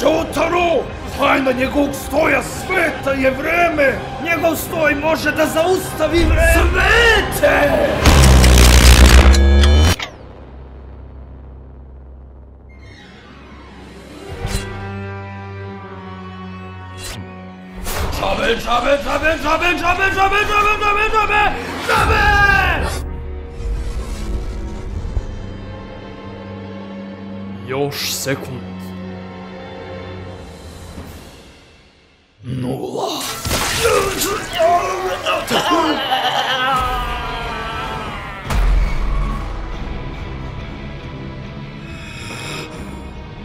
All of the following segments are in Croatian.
Jotaro! Hajna njegovog stoja sveta je vreme! Njegov stoj može da zaustavi vreme! Svete! Džabe! Još sekund. 0.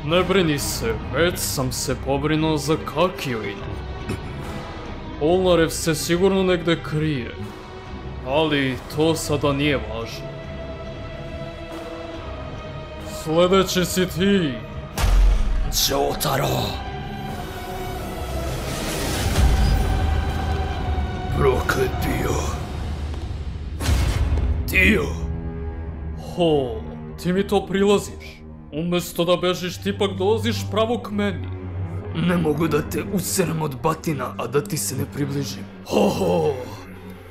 Ne brini se, već sam se pobrinuo za Kakyoina. Polnareff se sigurno negde krije, ali to sada nije važno. Sljedeći si ti, Jotaro. Proklet bio. Dio. Ho, ti mi to prilaziš. Umjesto da bežiš, ti pak dolaziš pravo k meni. Ne mogu da te userem od batina, a da ti se ne približim. Ho,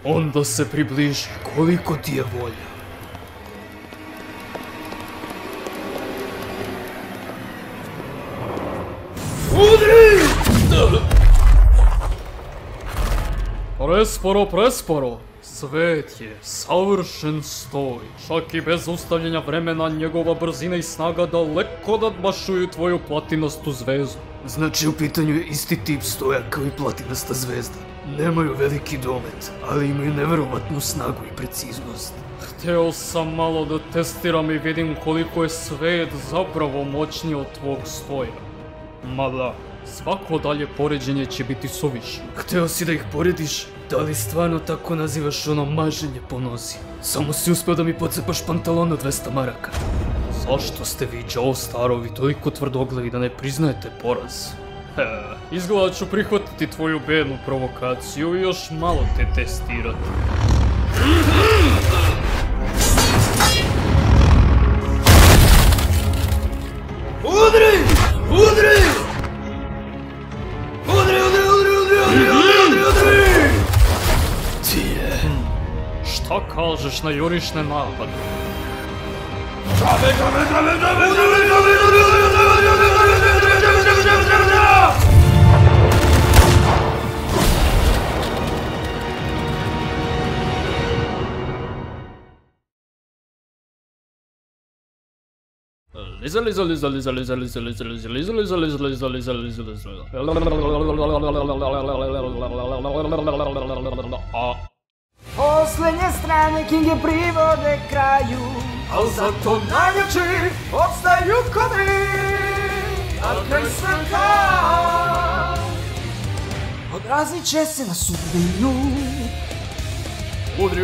onda se približi koliko ti je volja. Udri! Presporo. Svet je savršen stoj. Čak i bez ustavljanja vremena njegova brzina i snaga daleko nadmašuju tvoju platinastu zvezdu. Znači u pitanju je isti tip stoja kao i platinasta zvezda. Nemaju veliki domet, ali imaju neverovatnu snagu i preciznost. Hteo sam malo da testiram i vidim koliko je svet zapravo moćniji od tvog stoja. Mada, svako dalje poređenje će biti suvišno. Hteo si da ih porediš? Da li stvarno tako nazivaš ono maženje po nozi? Samo si uspio da mi pocepaš pantalon od 200 maraka. Zašto ste vi, Joe starovi, toliko tvrdoglavi da ne priznajete poraz? Izgleda ću prihvatiti tvoju bednu provokaciju i još malo te testirati. Udri! Šta kažeš na jurišne napade? Posljednje strane knjige privode kraju, al zato najjači opstaju kovi, a kraj sveta odrazit će se na sudbinu. Udri!